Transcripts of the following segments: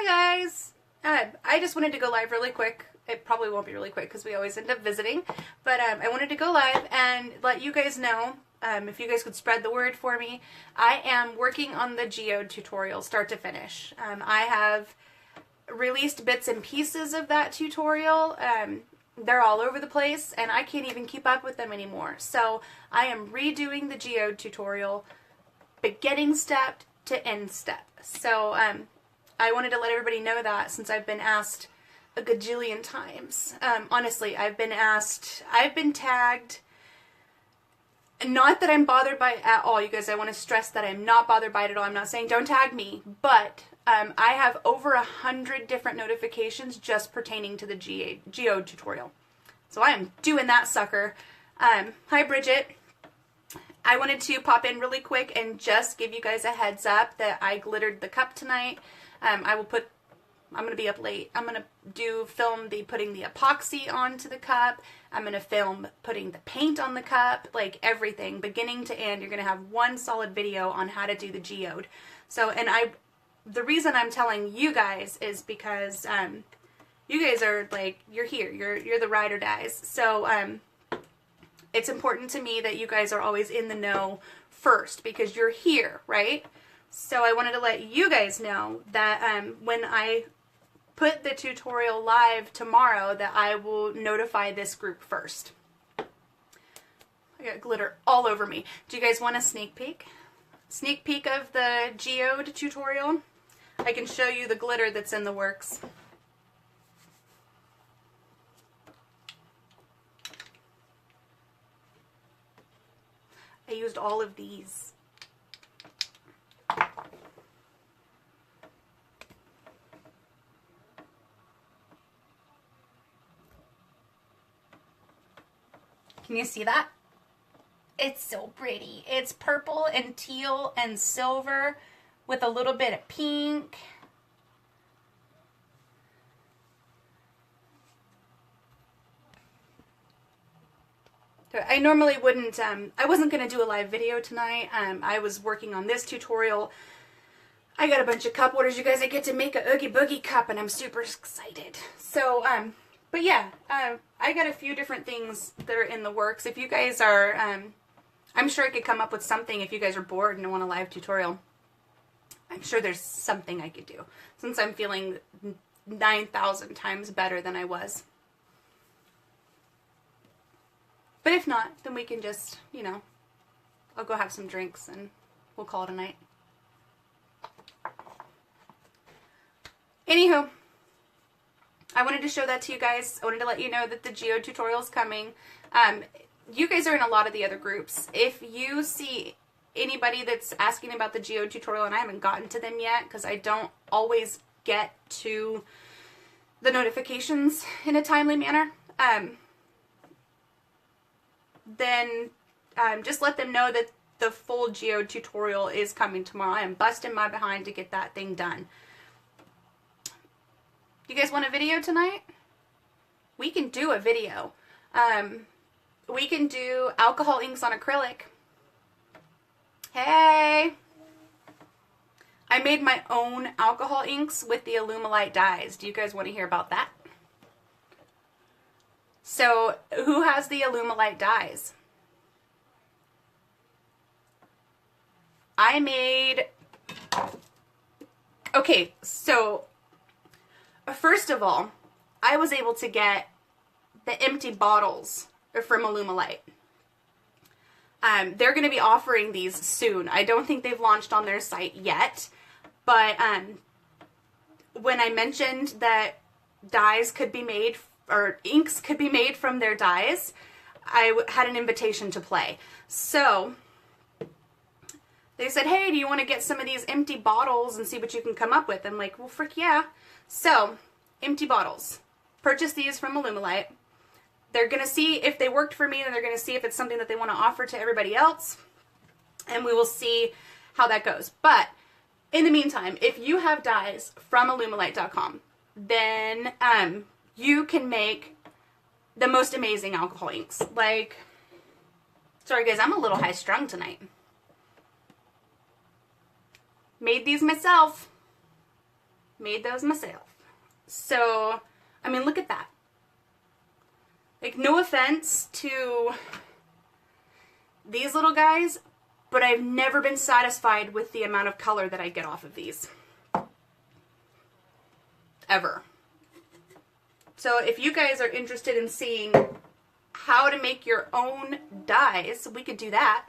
Hi guys! I just wanted to go live really quick. It probably won't be really quick because we always end up visiting, but I wanted to go live and let you guys know, if you guys could spread the word for me. I am working on the Geode tutorial start to finish. I have released bits and pieces of that tutorial. They're all over the place and I can't even keep up with them anymore. So I am redoing the Geode tutorial beginning step to end step. So I wanted to let everybody know that since I've been asked a gajillion times. Honestly, I've been asked, I've been tagged. Not that I'm bothered by it at all, you guys. I want to stress that I'm not bothered by it at all. I'm not saying don't tag me, but I have over 100 different notifications just pertaining to the Geode tutorial. So I am doing that sucker. Hi, Bridget. I wanted to pop in really quick and just give you guys a heads up that I glittered the cup tonight. I'm going to be up late. I'm going to film putting the epoxy onto the cup. I'm going to film putting the paint on the cup, like everything, beginning to end. You're going to have one solid video on how to do the Geode. So, and the reason I'm telling you guys is because you guys are like, you're here. You're the ride or dies. So, it's important to me that you guys are always in the know first because you're here, right? So I wanted to let you guys know that when I put the tutorial live tomorrow that I will notify this group first. I got glitter all over me. Do you guys want a sneak peek? Sneak peek of the Geode tutorial? I can show you the glitter that's in the works. I used all of these. Can you see that? It's so pretty. It's purple and teal and silver with a little bit of pink. I normally wouldn't, I wasn't going to do a live video tonight. I was working on this tutorial. I got a bunch of cup orders, you guys. I get to make a Oogie Boogie cup and I'm super excited. So, but yeah, I got a few different things that are in the works. If you guys are, I'm sure I could come up with something if you guys are bored and want a live tutorial. I'm sure there's something I could do since I'm feeling 9,000 times better than I was. But if not, then we can just, you know, I'll go have some drinks and we'll call it a night. Anywho, I wanted to show that to you guys. I wanted to let you know that the Geode tutorial is coming. You guys are in a lot of the other groups. If you see anybody that's asking about the Geode tutorial and I haven't gotten to them yet because I don't always get to the notifications in a timely manner, then just let them know that the full Geode tutorial is coming tomorrow. I am busting my behind to get that thing done. You guys want a video tonight? We can do a video. We can do alcohol inks on acrylic. Hey! I made my own alcohol inks with the alumilite dyes. Do you guys want to hear about that? So, who has the alumilite dyes? I made... Okay, so, first of all, I was able to get the empty bottles from alumilite. They're going to be offering these soon. I don't think they've launched on their site yet, but when I mentioned that dyes could be made or inks could be made from their dyes, I had an invitation to play. So they said, hey, do you want to get some of these empty bottles and see what you can come up with? I'm like, well, frick yeah. So, empty bottles. Purchase these from alumilite. They're going to see if they worked for me, and they're going to see if it's something that they want to offer to everybody else. And we will see how that goes. But, in the meantime, if you have dyes from alumilite.com, then you can make the most amazing alcohol inks. Like, sorry guys, I'm a little high strung tonight. Made these myself. Made those myself. So, I mean, look at that. Like, no offense to these little guys, but I've never been satisfied with the amount of color that I get off of these. Ever. So if you guys are interested in seeing how to make your own dies, we could do that.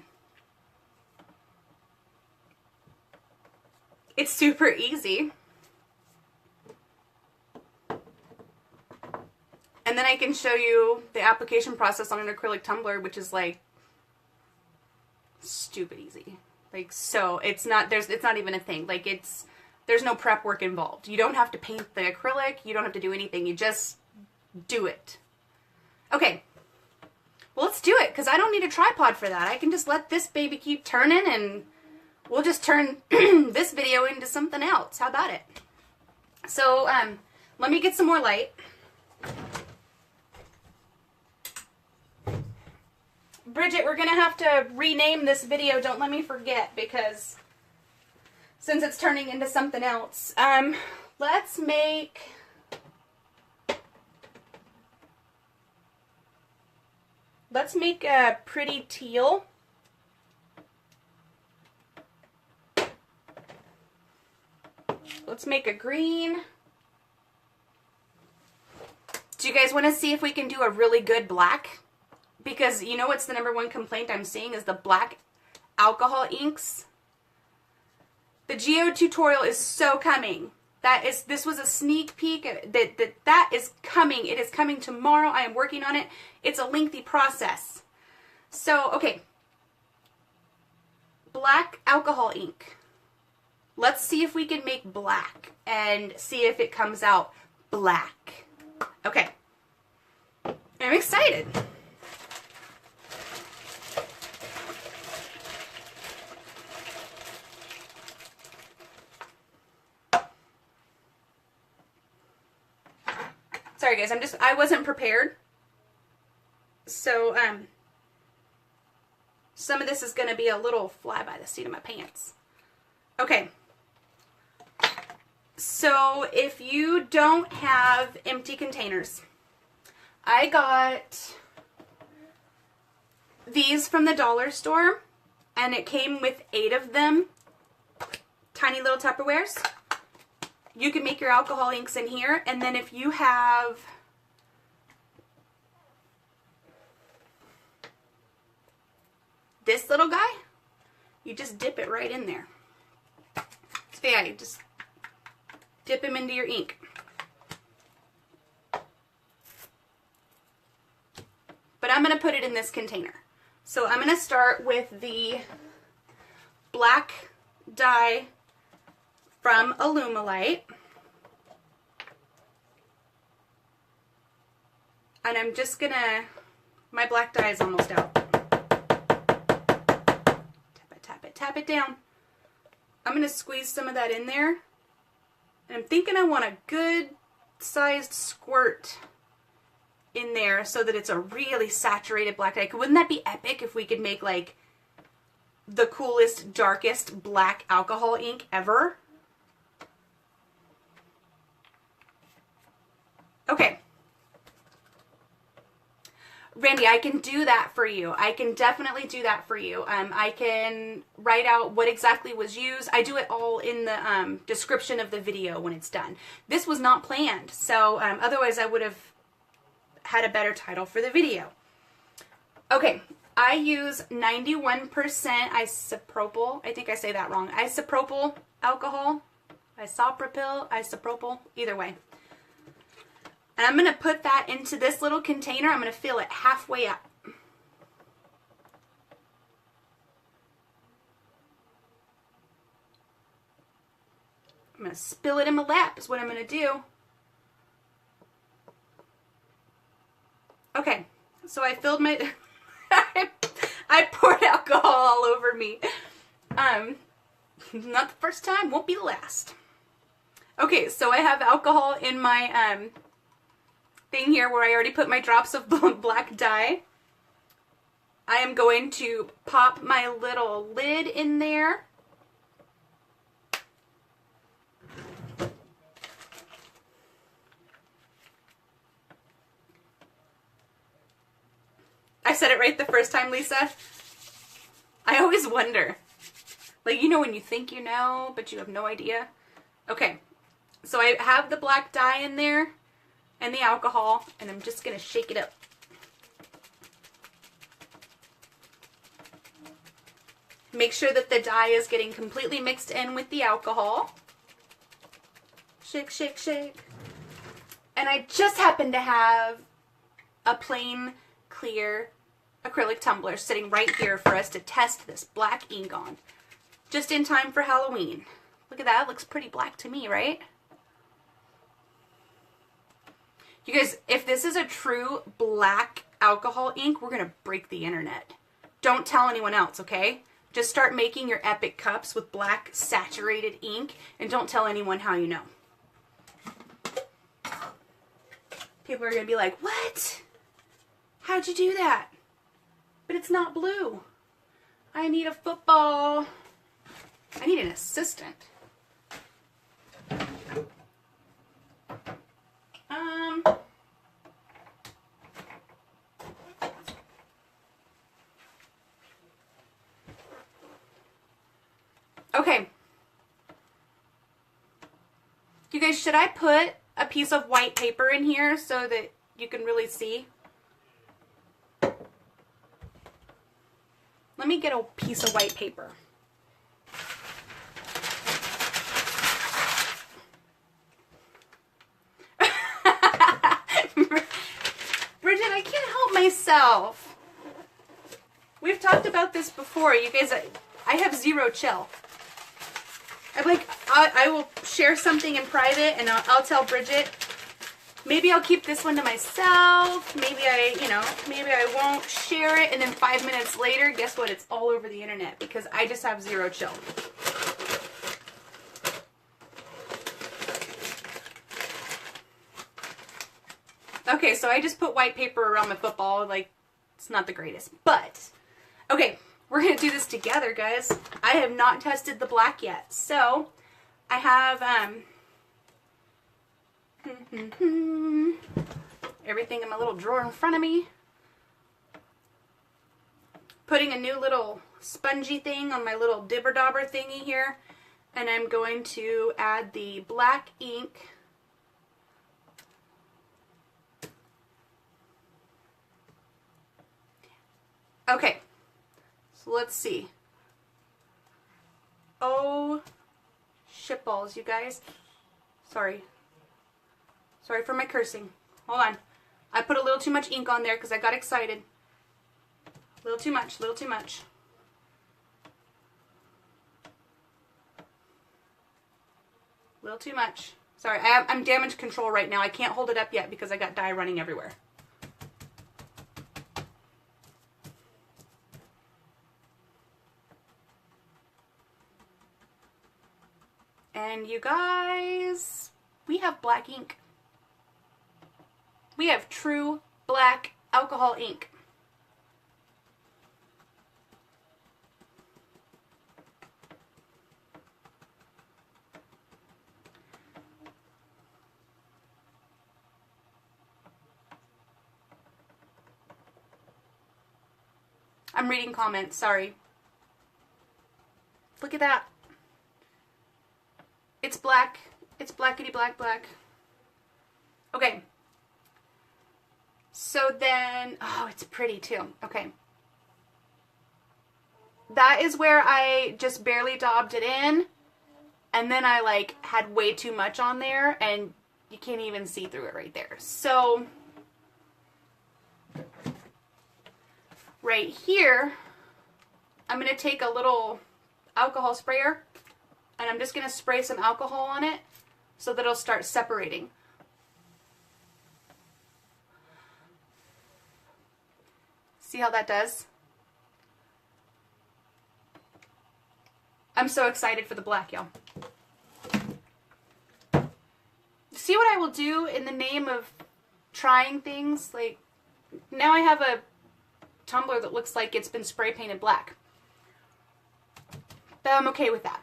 It's super easy. And then I can show you the application process on an acrylic tumbler, which is like stupid easy. Like, so it's not even a thing. Like, there's no prep work involved. You don't have to paint the acrylic. You don't have to do anything. You just do it. Okay. Well, let's do it, because I don't need a tripod for that. I can just let this baby keep turning, and we'll just turn this video into something else. How about it? So, let me get some more light. Bridget, we're going to have to rename this video. Don't let me forget, because since it's turning into something else. Let's make... Let's make a pretty teal. Let's make a green. Do you guys want to see if we can do a really good black? Because you know what's the #1 complaint I'm seeing is the black alcohol inks. The Geode tutorial is so coming. This was a sneak peek. That is coming. It is coming tomorrow. I am working on it. It's a lengthy process. So, okay. Black alcohol ink. Let's see if we can make black and see if it comes out black. Okay. I'm excited. Sorry guys, I wasn't prepared. So, some of this is going to be a little fly by the seat of my pants. Okay. So, if you don't have empty containers, I got these from the dollar store, and it came with 8 of them. Tiny little Tupperwares. You can make your alcohol inks in here, and then if you have this little guy, you just dip it right in there. So yeah, you just dip him into your ink. But I'm going to put it in this container. So I'm going to start with the black dye from alumilite. And I'm just going to, my black dye is almost out. Tap it down. I'm going to squeeze some of that in there. And I'm thinking I want a good sized squirt in there so that it's a really saturated black dye. Wouldn't that be epic if we could make like the coolest, darkest black alcohol ink ever? Okay. Randy, I can do that for you. I can definitely do that for you. I can write out what exactly was used. I do it all in the description of the video when it's done. This was not planned, so otherwise I would have had a better title for the video. Okay, I use 91% isopropyl. I think I say that wrong. Isopropyl alcohol. Isopropyl, either way. And I'm going to put that into this little container. I'm going to fill it halfway up. I'm going to spill it in my lap is what I'm going to do. Okay, so I filled my... I poured alcohol all over me. Not the first time, won't be the last. Okay, so I have alcohol in my... thing here where I already put my drops of black dye. I am going to pop my little lid in there. said it right the first time, Lisa? I always wonder. Like, you know when you think you know, but you have no idea? Okay, so I have the black dye in there and the alcohol, and I'm just going to shake it up. Make sure that the dye is getting completely mixed in with the alcohol. Shake, shake, shake. And I just happen to have a plain, clear acrylic tumbler sitting right here for us to test this black ink on. Just in time for Halloween. Look at that, it looks pretty black to me, right? You guys, if this is a true black alcohol ink, we're gonna break the internet. Don't tell anyone else, okay? Just start making your epic cups with black saturated ink and don't tell anyone how you know. People are going to be like, what? How'd you do that? But it's not blue. I need a football. I need an assistant. Okay. You guys, should I put a piece of white paper in here so that you can really see? Let me get a piece of white paper. Bridget, I can't help myself. We've talked about this before. You guys, I have zero chill. I'm like, I will share something in private and I'll tell Bridget, maybe I'll keep this one to myself, maybe I won't share it, and then 5 minutes later, guess what, it's all over the internet because I just have zero chill. Okay, so I just put white paper around my football, like, it's not the greatest, but, okay. We're going to do this together, guys. I have not tested the black yet. So, I have everything in my little drawer in front of me. Putting a new little spongy thing on my little dibber-dobber thingy here. And I'm going to add the black ink. Okay. So let's see. Oh, shitballs, you guys. Sorry. Sorry for my cursing. Hold on. I put a little too much ink on there because I got excited. A little too much, a little too much. A little too much. Sorry, I'm damage control right now. I can't hold it up yet because I got dye running everywhere. And you guys, we have black ink. We have true black alcohol ink. I'm reading comments, sorry. Look at that. It's black. It's blackety black black. Okay. So then, oh, it's pretty too. Okay. That is where I just barely daubed it in. And then I like had way too much on there and you can't even see through it right there. So right here, I'm going to take a little alcohol sprayer. And I'm just going to spray some alcohol on it so that it'll start separating. See how that does? I'm so excited for the black, y'all. See what I will do in the name of trying things? Like, now I have a tumbler that looks like it's been spray painted black. But I'm okay with that.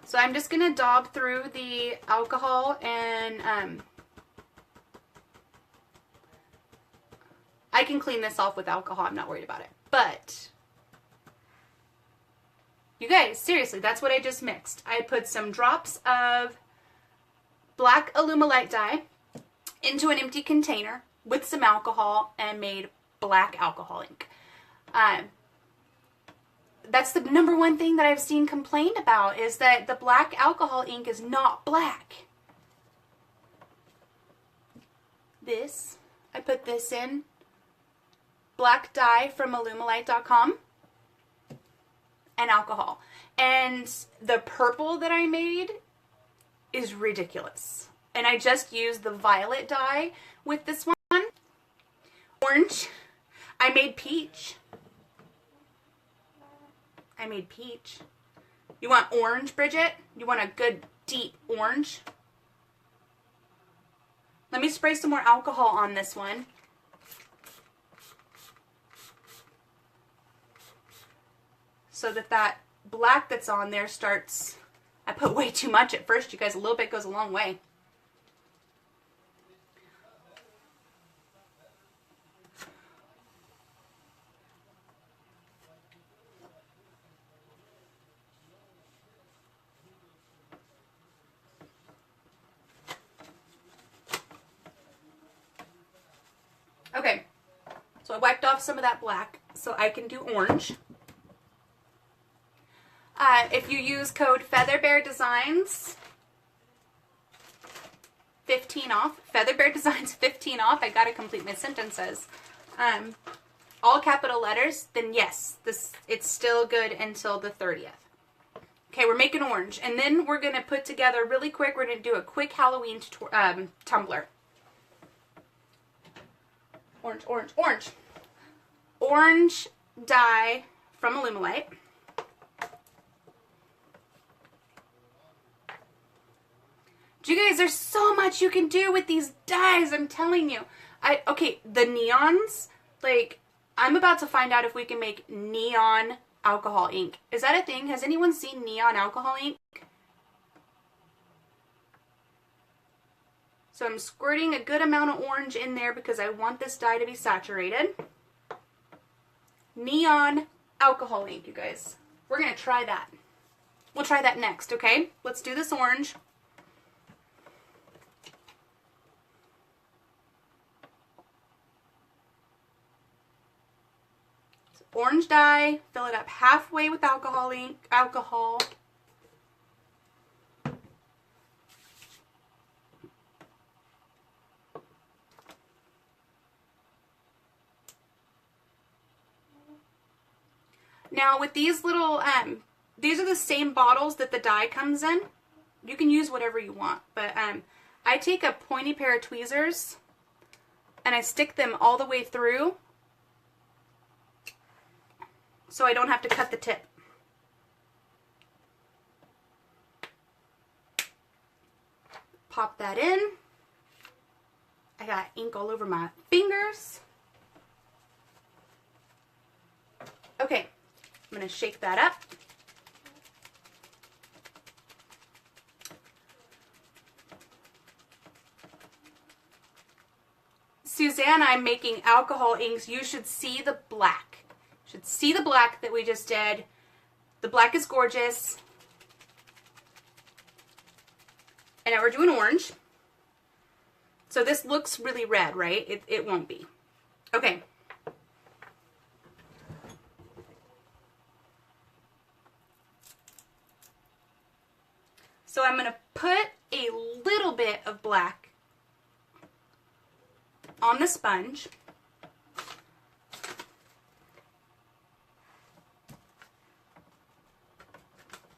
So I'm just going to daub through the alcohol and I can clean this off with alcohol. I'm not worried about it. But you guys, seriously, that's what I just mixed. I put some drops of black alumilite dye into an empty container with some alcohol and made black alcohol ink. That's the number one thing that I've seen complained about, is that the black alcohol ink is not black. This, I put this in, black dye from alumilite.com, and alcohol. And the purple that I made is ridiculous. And I just used the violet dye with this one. Orange. I made peach. You want orange, Bridget? You want a good deep orange? Let me spray some more alcohol on this one. So that black that's on there starts... I put way too much at first, you guys. A little bit goes a long way. Okay, so I wiped off some of that black so I can do orange. If you use code FeatherBear Designs, 15 off. FeatherBear Designs 15 off. I gotta complete my sentences. All capital letters, then yes, it's still good until the 30th. Okay, we're making orange. And then we're gonna put together really quick, we're gonna do a quick Halloween tumbler. Orange, orange, orange. Orange dye from alumilite. You guys, there's so much you can do with these dyes, I'm telling you. Okay, the neons, like, I'm about to find out if we can make neon alcohol ink. Is that a thing? Has anyone seen neon alcohol ink? So I'm squirting a good amount of orange in there because I want this dye to be saturated. Neon alcohol ink, you guys. We're going to try that. We'll try that next, okay? Let's do this orange. So orange dye, fill it up halfway with alcohol ink, alcohol. Now with these little, these are the same bottles that the dye comes in. You can use whatever you want, but I take a pointy pair of tweezers and I stick them all the way through so I don't have to cut the tip. Pop that in. I got ink all over my fingers. Okay. I'm going to shake that up. Suzanne, I'm making alcohol inks. You should see the black. You should see the black that we just did. The black is gorgeous. And now we're doing orange. So this looks really red, right? It won't be. Okay. So I'm going to put a little bit of black on the sponge.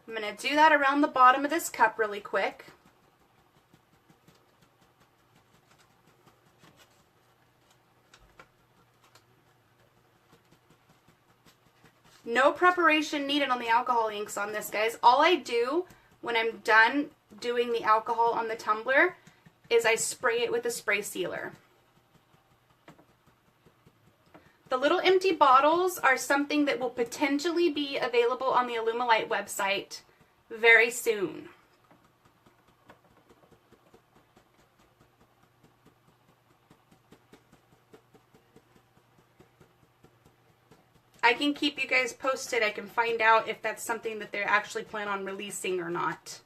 I'm going to do that around the bottom of this cup really quick. No preparation needed on the alcohol inks on this, guys. All I do when I'm done doing the alcohol on the tumbler is I spray it with a spray sealer. The little empty bottles are something that will potentially be available on the Alumilite website very soon. I can keep you guys posted. I can find out if that's something that they're actually plan on releasing or not.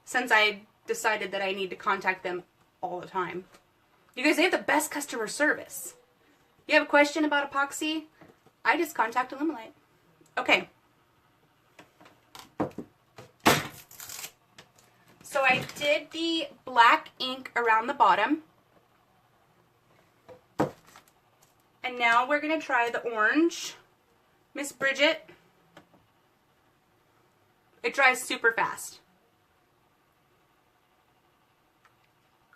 Since I decided that I need to contact them all the time. You guys, they have the best customer service. You have a question about epoxy? I just contact alumilite. Okay. So I did the black ink around the bottom. And now we're going to try the orange. Miss Bridget. It dries super fast.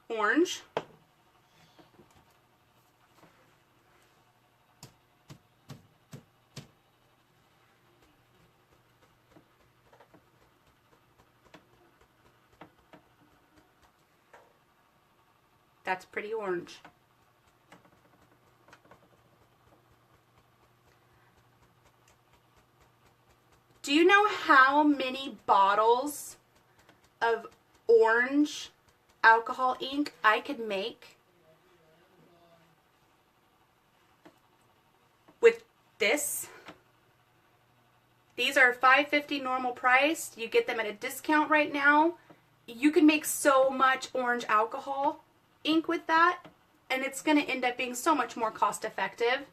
Orange. That's pretty orange. Do you know how many bottles of orange alcohol ink I could make with this? These are $5.50 normal price. You get them at a discount right now. You can make so much orange alcohol ink with that, and it's going to end up being so much more cost effective.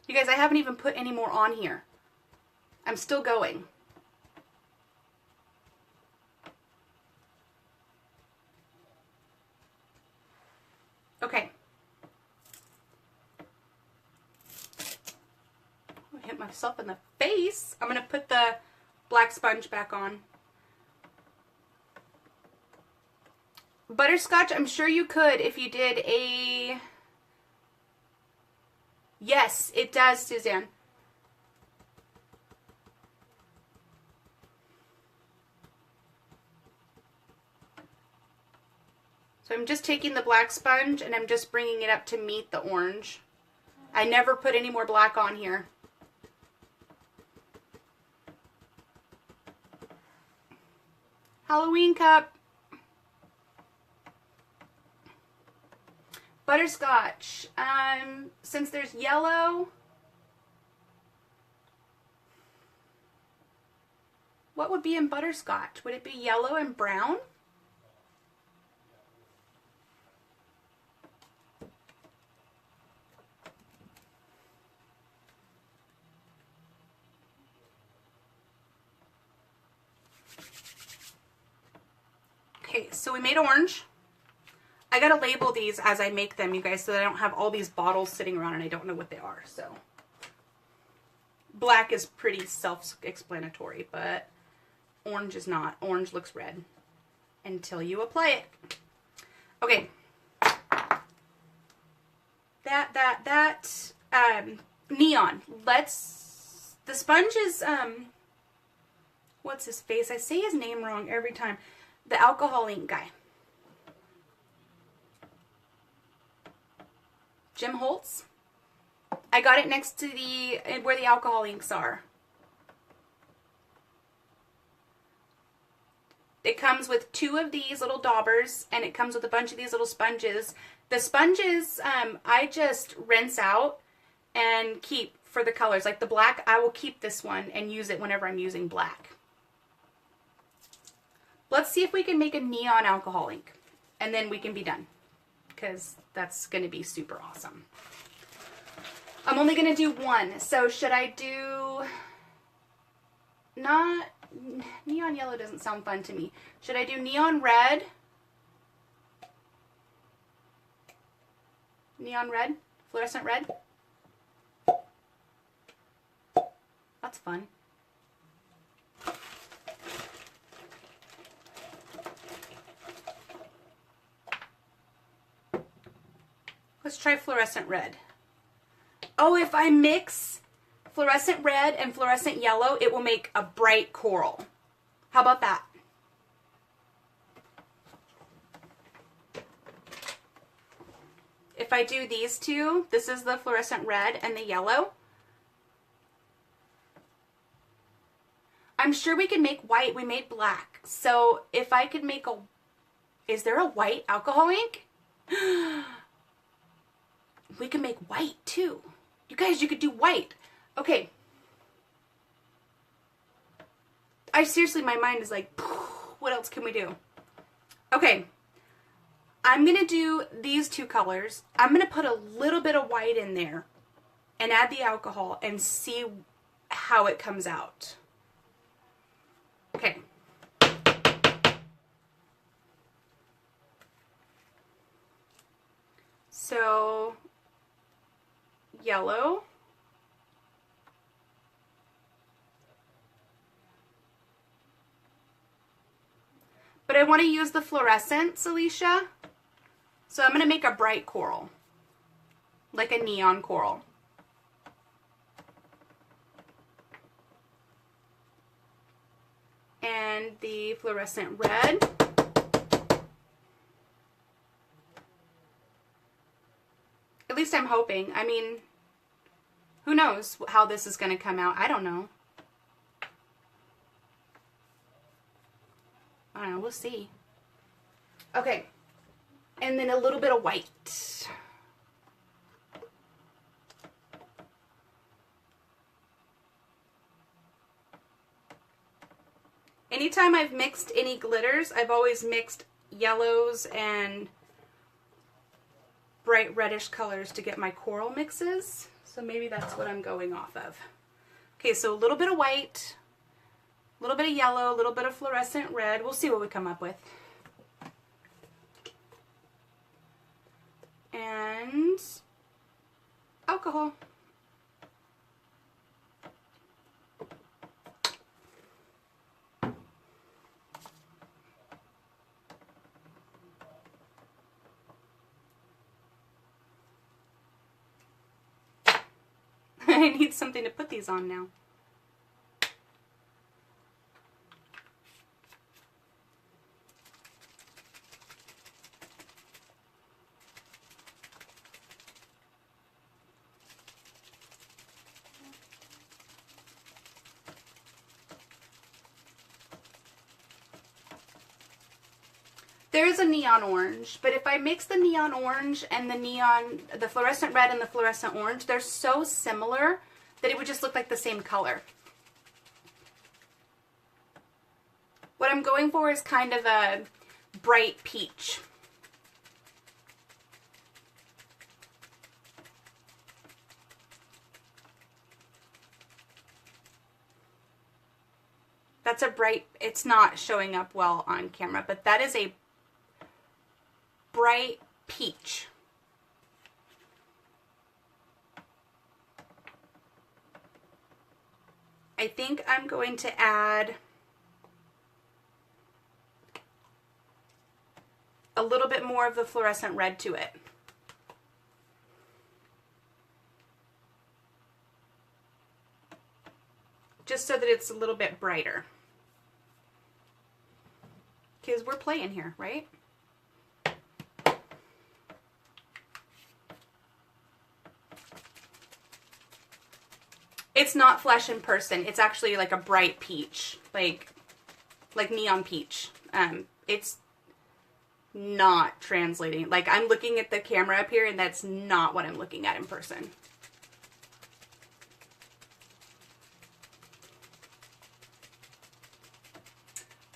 You guys, I haven't even put any more on here. I'm still going. Okay. I hit myself in the face. I'm going to put the black sponge back on. Butterscotch, I'm sure you could if you did a... Yes, it does, Suzanne. So I'm just taking the black sponge and I'm just bringing it up to meet the orange. I never put any more black on here. Halloween cup. Butterscotch. Since there's yellow, what would be in butterscotch? Would it be yellow and brown? Okay, so we made orange. I gotta label these as I make them, you guys, so that I don't have all these bottles sitting around and I don't know what they are, so. Black is pretty self-explanatory, but orange is not. Orange looks red until you apply it. Okay. Neon. The sponge is, what's his face? I say his name wrong every time. The alcohol ink guy. Jim Holtz. I got it next to where the alcohol inks are. It comes with 2 of these little daubers, and it comes with a bunch of these little sponges. The sponges, I just rinse out and keep for the colors. Like the black, I will keep this one and use it whenever I'm using black. Let's see if we can make a neon alcohol ink, and then we can be done, because that's going to be super awesome. I'm only going to do one, so should I do... Not... Neon yellow doesn't sound fun to me. Should I do neon red? Neon red? Fluorescent red? That's fun. Let's try fluorescent red. Oh, if I mix fluorescent red and fluorescent yellow, it will make a bright coral. How about that? If I do these two, this is the fluorescent red and the yellow. I'm sure we can make white. We made black. So if I could make a, is there a white alcohol ink? We can make white too. You guys, you could do white. Okay. I seriously, my mind is like, what else can we do? Okay. I'm going to do these two colors. I'm going to put a little bit of white in there and add the alcohol and see how it comes out. Okay. So, yellow. But I want to use the fluorescents, Alicia. So I'm going to make a bright coral, like a neon coral. And the fluorescent red. At least I'm hoping. I mean, who knows how this is going to come out? I don't know. I don't know. We'll see. Okay. And then a little bit of white. Anytime I've mixed any glitters, I've always mixed yellows and bright reddish colors to get my coral mixes. So maybe that's what I'm going off of. Okay, so a little bit of white, a little bit of yellow, a little bit of fluorescent red. We'll see what we come up with. And alcohol. I need something to put these on now. There is a neon orange, but if I mix the neon orange and the fluorescent red and the fluorescent orange, they're so similar that it would just look like the same color. What I'm going for is kind of a bright peach. That's a bright, it's not showing up well on camera, but that is a bright peach. I think I'm going to add a little bit more of the fluorescent red to it. Just so that it's a little bit brighter. Because we're playing here, right? It's not flesh in person. It's actually like a bright peach, like neon peach. It's not translating. Like, I'm looking at the camera up here, and that's not what I'm looking at in person.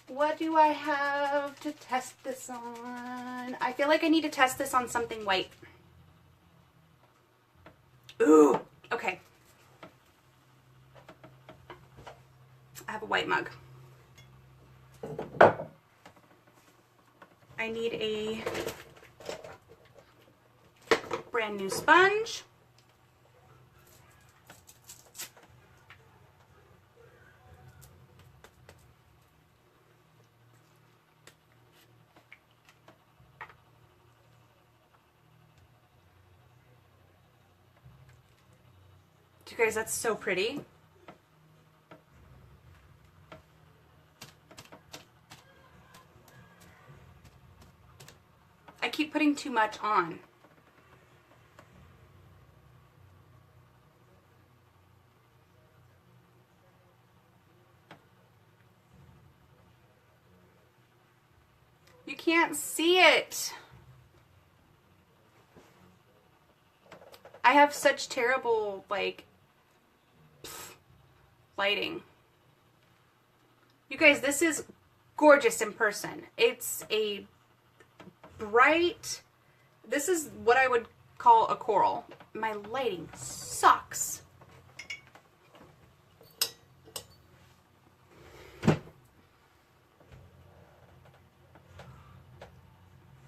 What do I have to test this on? I feel like I need to test this on something white. Ooh, okay. I have a white mug. I need a brand new sponge. You guys, that's so pretty. I keep putting too much on. You can't see it. I have such terrible, like, lighting. You guys, this is gorgeous in person. It's a bright, this is what I would call a coral. My lighting sucks.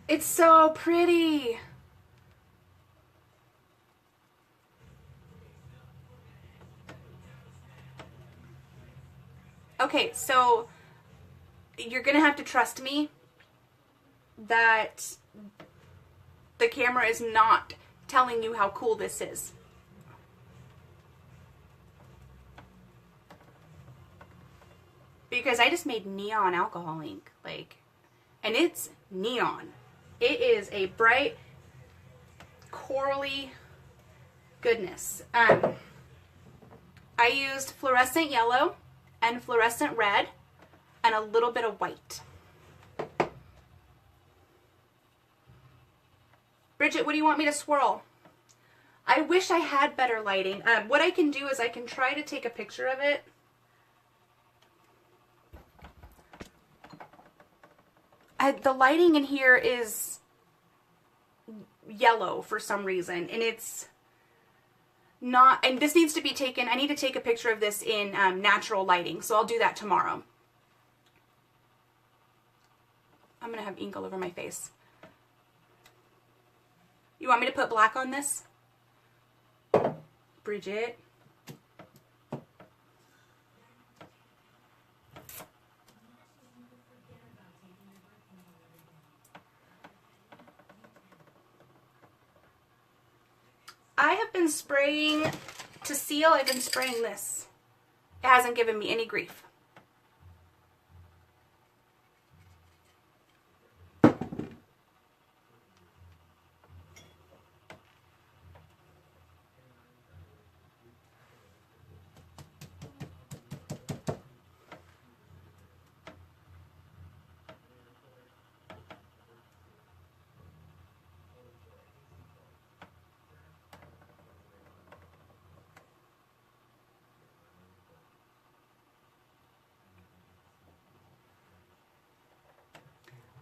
It's so pretty. Okay, so you're gonna have to trust me that the camera is not telling you how cool this is. Because I just made neon alcohol ink, like, and it's neon. It is a bright, corally goodness. I used fluorescent yellow and fluorescent red and a little bit of white. Bridget, what do you want me to swirl? I wish I had better lighting. What I can do is I can try to take a picture of it. The lighting in here is yellow for some reason, and it's not, and this needs to be taken, I need to take a picture of this in natural lighting, so I'll do that tomorrow. I'm gonna have ink all over my face. You want me to put black on this? Bridget? I have been spraying, to seal, I've been spraying this. It hasn't given me any grief.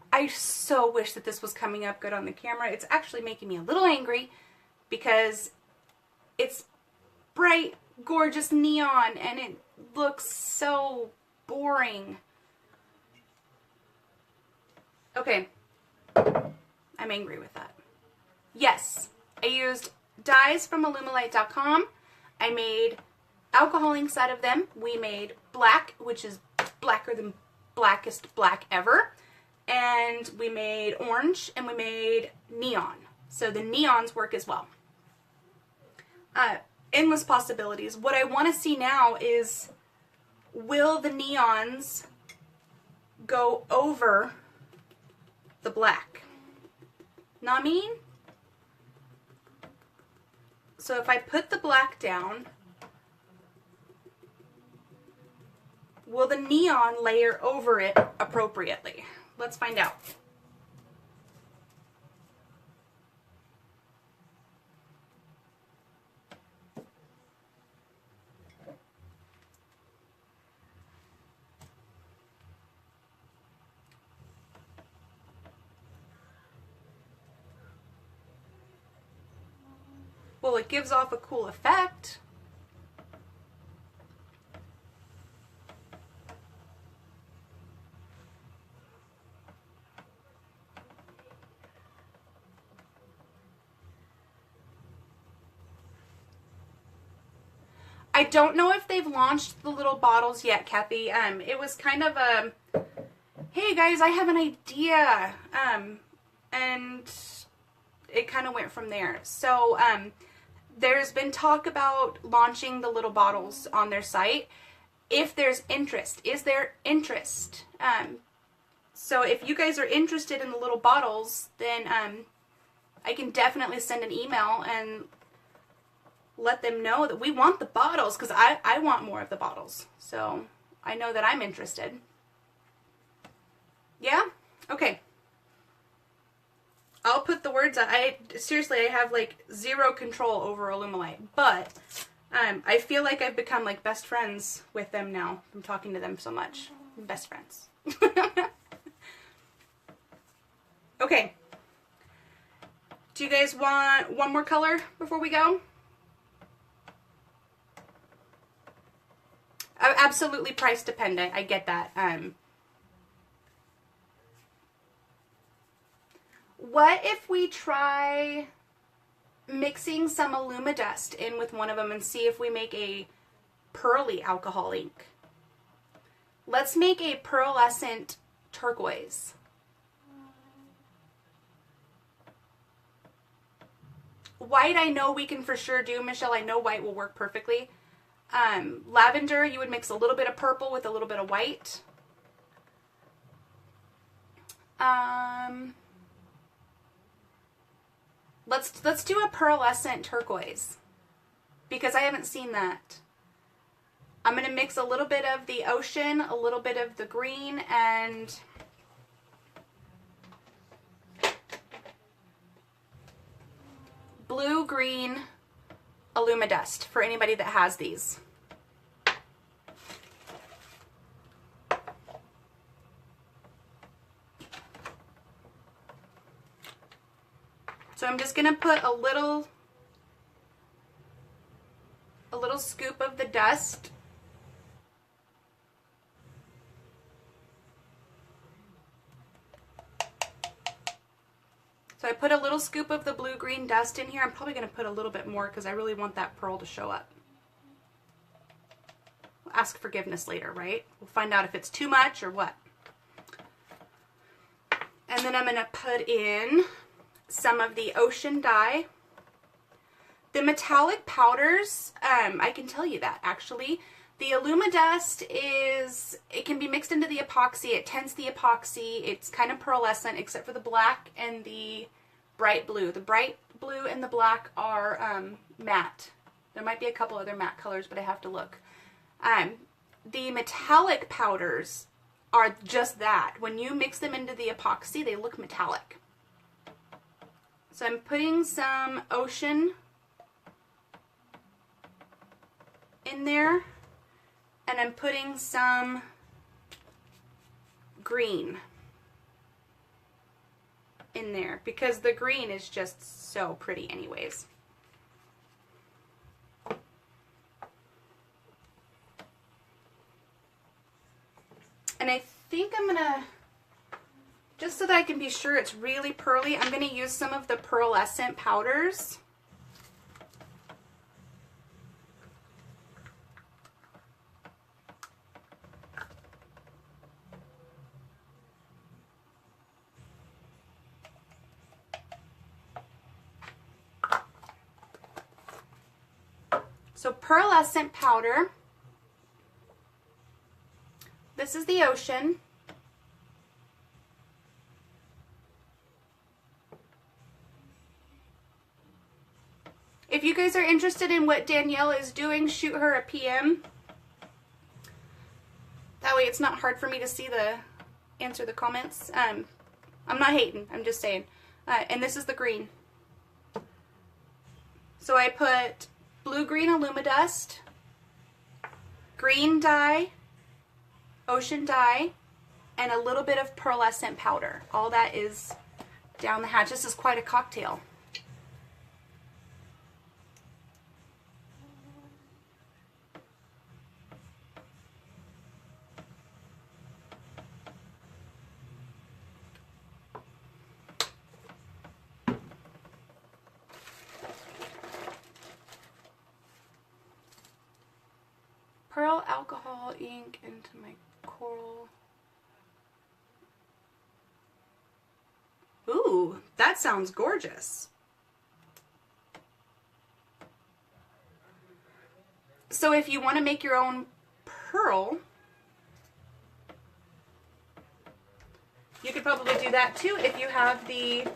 I so wish that this was coming up good on the camera. It's actually making me a little angry because it's bright, gorgeous neon and it looks so boring. Okay, I'm angry with that. Yes, I used dyes from alumilite.com. I made alcohol inks out of them. We made black, which is blacker than blackest black ever. And we made orange, and we made neon. So the neons work as well. Endless possibilities. What I want to see now is, will the neons go over the black? Know what I mean? So if I put the black down, will the neon layer over it appropriately? Let's find out. Well, it gives off a cool effect. I don't know if they've launched the little bottles yet, Kathy. It was kind of a, hey guys, I have an idea. And it kind of went from there. So, there's been talk about launching the little bottles on their site. If there's interest, is there interest? So if you guys are interested in the little bottles, then I can definitely send an email and let them know that we want the bottles, because I want more of the bottles. So I know that I'm interested. Yeah? Okay. words. Seriously, I have like zero control over alumilite, but I feel like I've become like best friends with them now. I'm talking to them so much. Best friends. Okay. Do you guys want one more color before we go? Absolutely price dependent. I get that. What if we try mixing some alumidust in with one of them and see if we make a pearly alcohol ink? Let's make a pearlescent turquoise. White, I know we can for sure do, Michelle. I know white will work perfectly. Lavender, you would mix a little bit of purple with a little bit of white. Let's do a pearlescent turquoise because I haven't seen that. I'm going to mix a little bit of the ocean, a little bit of the green, and blue-green alumidust for anybody that has these. So I'm just going to put a little scoop of the dust . So I put a little scoop of the blue-green dust in here. I'm probably going to put a little bit more because I really want that pearl to show up. We'll ask forgiveness later, right? We'll find out if it's too much or what. And then I'm going to put in some of the ocean dye. The metallic powders, I can tell you that actually. The alumidust it can be mixed into the epoxy. It tints the epoxy. It's kind of pearlescent except for the black and the bright blue. The bright blue and the black are matte. There might be a couple other matte colors, but I have to look. The metallic powders are just that. When you mix them into the epoxy, they look metallic. So I'm putting some ocean in there, and I'm putting some green in there because the green is just so pretty anyways. And I think I'm gonna, just so that I can be sure it's really pearly, I'm gonna use some of the pearlescent powders. So pearlescent powder, this is the ocean. If you guys are interested in what Danielle is doing, shoot her a PM. That way it's not hard for me to see answer the comments. I'm not hating, I'm just saying. And this is the green. So I put blue-green alumidust, green dye, ocean dye, and a little bit of pearlescent powder. All that is down the hatch. This is quite a cocktail. Pearl alcohol ink into my coral. Ooh, that sounds gorgeous. So if you want to make your own pearl, you could probably do that too if you have the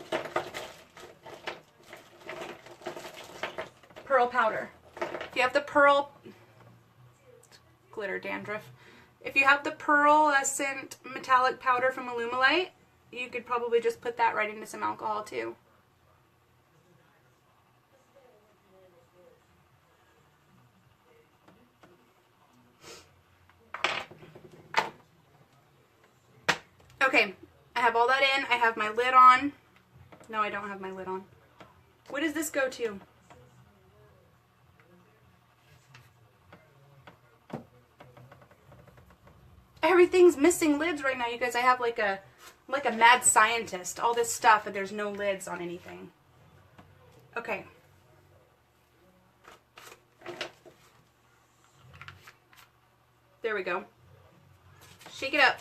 pearl powder. If you have the pearl glitter dandruff. If you have the pearlescent metallic powder from Alumilite, you could probably just put that right into some alcohol too. I have all that in. I have my lid on. No, I don't have my lid on. What does this go to? Everything's missing lids right now, you guys. I have like a mad scientist. All this stuff, and there's no lids on anything. Okay. There we go. Shake it up.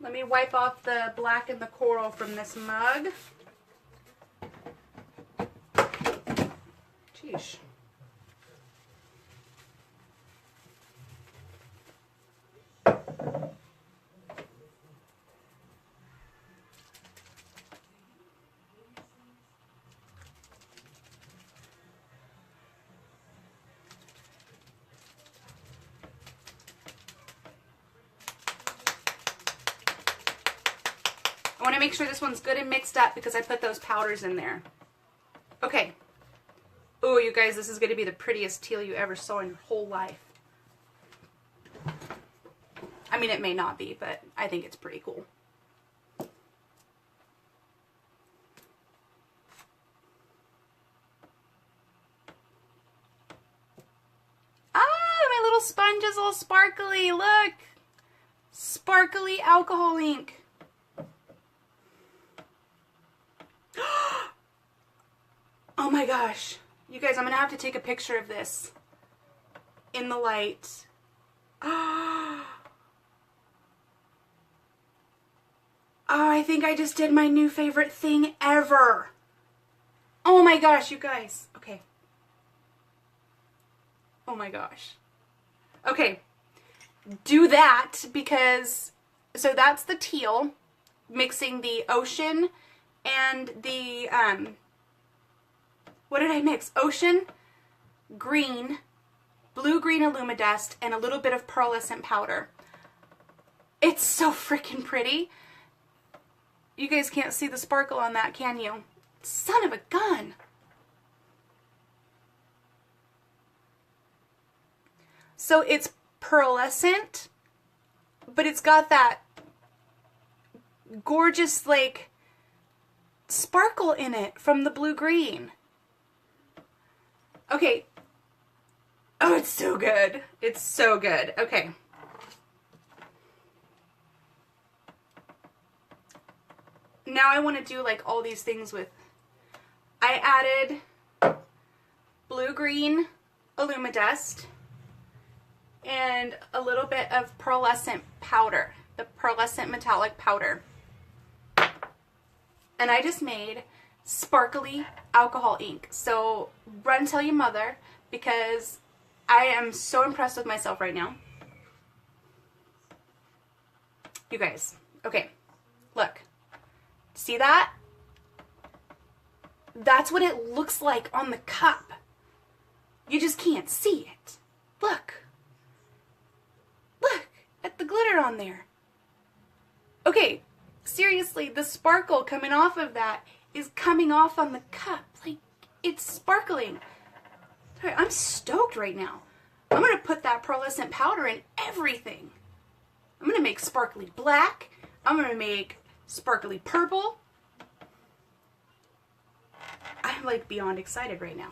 Let me wipe off the black and the coral from this mug. Sheesh. I want to make sure this one's good and mixed up because I put those powders in there. Okay. Oh, you guys, this is going to be the prettiest teal you ever saw in your whole life. I mean, it may not be, but I think it's pretty cool. Ah, my little sponge is all sparkly. Look. Sparkly alcohol ink. Oh my gosh. You guys, I'm going to have to take a picture of this in the light. Oh, I think I just did my new favorite thing ever. Oh my gosh, you guys. Okay. Oh my gosh. Okay. Do that because, so that's the teal, mixing the ocean and the, what did I mix? Ocean, green, blue-green Alumidust, and a little bit of pearlescent powder. It's so freaking pretty. You guys can't see the sparkle on that, can you? Son of a gun. So it's pearlescent, but it's got that gorgeous, like, sparkle in it from the blue-green. Okay. Oh, it's so good. It's so good. Okay. Now I want to do like all these things with, I added blue-green Alumidust and a little bit of pearlescent powder, the pearlescent metallic powder. And I just made sparkly alcohol ink. So run tell your mother because I am so impressed with myself right now. You guys, okay, look. See that? That's what it looks like on the cup. You just can't see it. Look. Look at the glitter on there. Okay, seriously, the sparkle coming off of that is coming off on the cup. Like, it's sparkling. Sorry, I'm stoked right now. I'm going to put that pearlescent powder in everything. I'm going to make sparkly black. I'm going to make sparkly purple. I'm like beyond excited right now.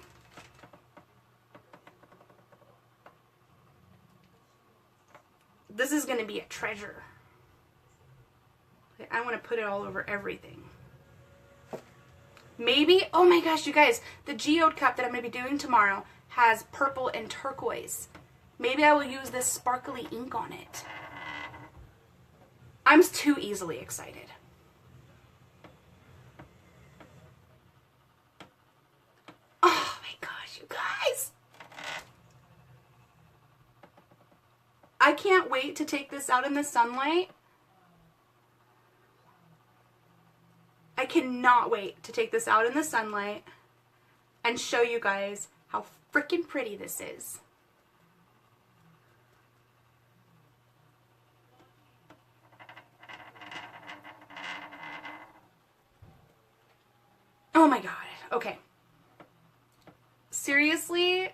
This is going to be a treasure. I want to put it all over everything. Maybe, oh my gosh, you guys, the Geode cup that I'm going to be doing tomorrow has purple and turquoise. Maybe I will use this sparkly ink on it. I'm too easily excited. Oh my gosh, you guys. I can't wait to take this out in the sunlight. I cannot wait to take this out in the sunlight and show you guys how freaking pretty this is. Oh my god. Okay. Seriously,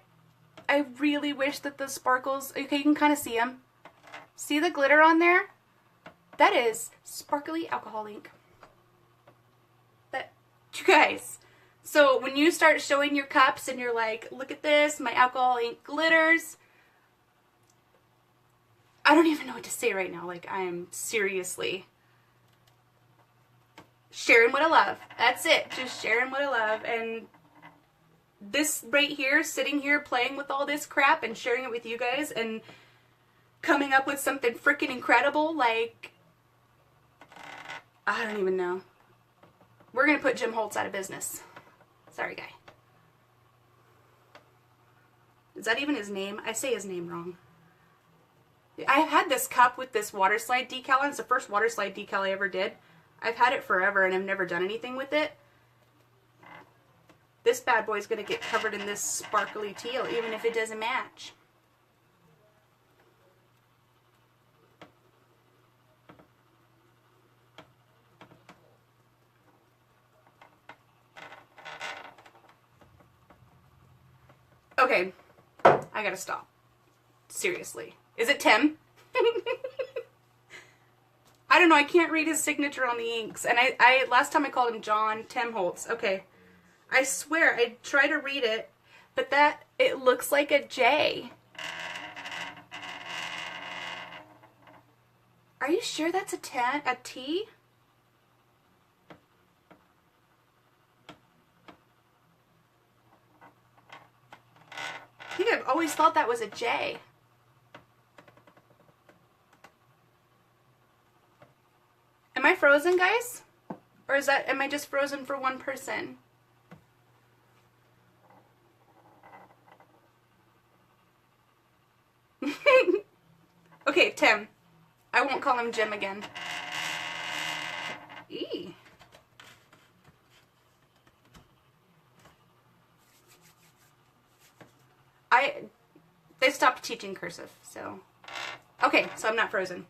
I really wish that the sparkles, okay, you can kind of see them. See the glitter on there? That is sparkly alcohol ink. That, you guys. So when you start showing your cups and you're like, look at this, my alcohol ink glitters. I don't even know what to say right now. Like, I am seriously sharing what I love. That's it. Just sharing what I love. And this right here, sitting here playing with all this crap and sharing it with you guys and coming up with something freaking incredible, like, I don't even know. We're going to put Jim Holtz out of business. Sorry, guy. Is that even his name? I say his name wrong. I've had this cup with this water slide decal on. It's the first water slide decal I ever did. I've had it forever and I've never done anything with it. This bad boy's going to get covered in this sparkly teal, even if it doesn't match. Okay, I gotta stop. Seriously. Is it Tim? I don't know, I can't read his signature on the inks. And I last time I called him John, Tim Holtz. Okay. I swear, I try to read it, but it looks like a J. Are you sure that's a T? I think I've always thought that was a J. Am I frozen, guys? Or am I just frozen for one person? Okay, Tim. I won't call him Jim again. Eee. They stopped teaching cursive, so. Okay, so I'm not frozen.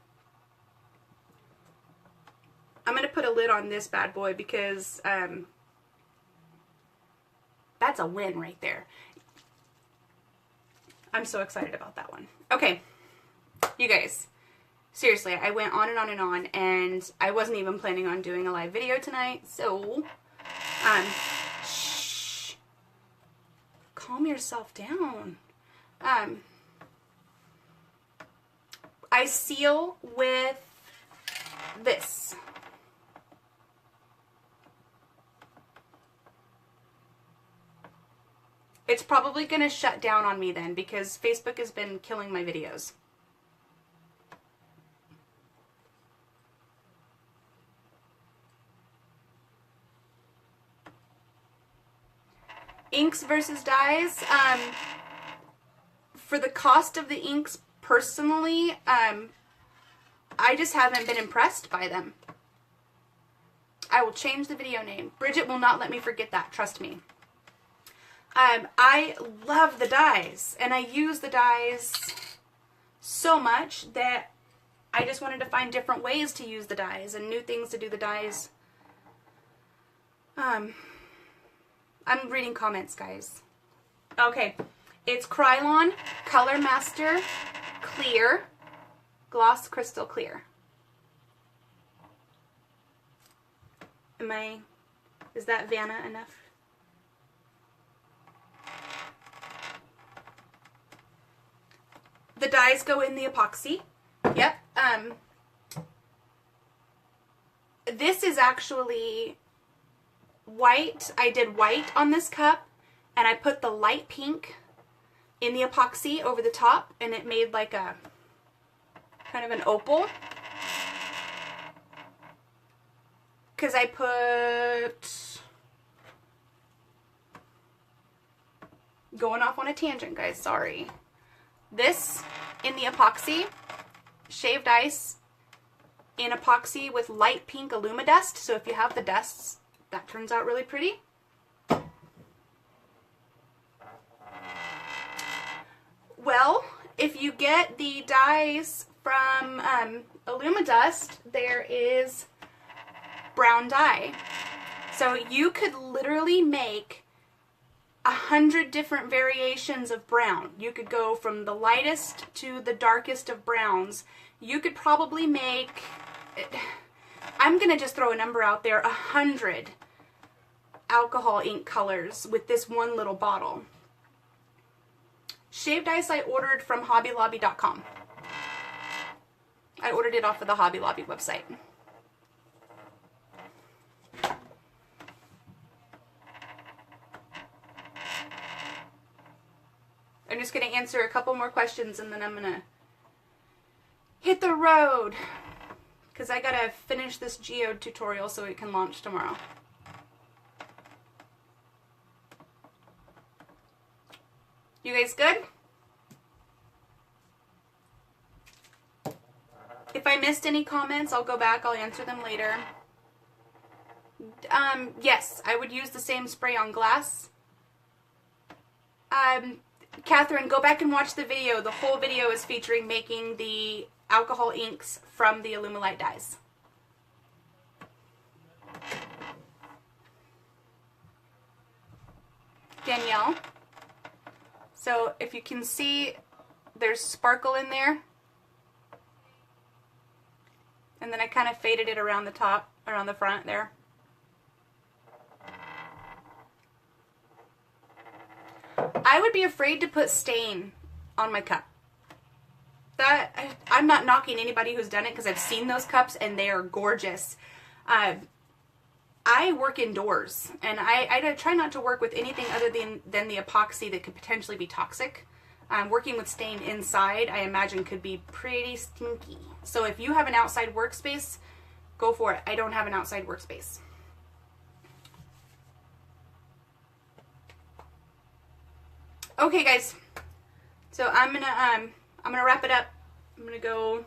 I'm going to put a lid on this bad boy because that's a win right there. I'm so excited about that one. Okay, you guys, seriously, I went on and on and on, and I wasn't even planning on doing a live video tonight, so shh, calm yourself down. I seal with this. It's probably going to shut down on me then because Facebook has been killing my videos. Inks versus dyes. For the cost of the inks, personally, I just haven't been impressed by them. I will change the video name. Bridget will not let me forget that, trust me. I love the dyes, and I use the dyes so much that I just wanted to find different ways to use the dyes and new things to do the dyes. I'm reading comments, guys. Okay, it's Krylon Color Master Clear Gloss Crystal Clear. Is that Vanna enough? The dyes go in the epoxy. Yep. This is actually white. I did white on this cup, and I put the light pink in the epoxy over the top, and it made like a kind of an opal. Because I put... Going off on a tangent, guys, sorry. This in the epoxy, shaved ice in epoxy with light pink alumidust. So if you have the dusts, that turns out really pretty. Well, if you get the dyes from Alumidust, there is brown dye. So you could literally make 100 different variations of brown. You could go from the lightest to the darkest of browns. You could probably make, I'm going to just throw a number out there, 100 alcohol ink colors with this one little bottle. Shaved ice I ordered from hobbylobby.com. I ordered it off of the Hobby Lobby website. I'm just going to answer a couple more questions and then I'm going to hit the road because I got to finish this Geode tutorial so it can launch tomorrow. You guys good? If I missed any comments, I'll go back. I'll answer them later. Yes, I would use the same spray on glass. Catherine, go back and watch the video. The whole video is featuring making the alcohol inks from the alumilite dyes. Danielle. So if you can see, there's sparkle in there. And then I kind of faded it around the top, around the front there. I would be afraid to put stain on my cup. I'm not knocking anybody who's done it because I've seen those cups and they are gorgeous. I work indoors and I try not to work with anything other than the epoxy that could potentially be toxic. Working with stain inside, I imagine, could be pretty stinky. So if you have an outside workspace, go for it. I don't have an outside workspace. Okay, guys. So I'm gonna wrap it up. I'm gonna go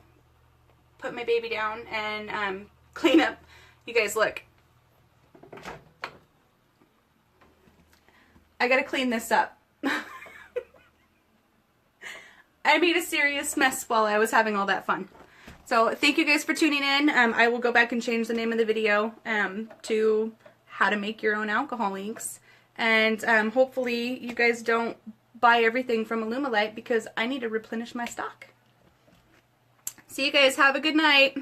put my baby down and clean up. You guys, look. I gotta clean this up. I made a serious mess while I was having all that fun. So thank you guys for tuning in. I will go back and change the name of the video to how to make your own alcohol inks. And hopefully you guys don't buy everything from alumilite because I need to replenish my stock. See you guys. Have a good night.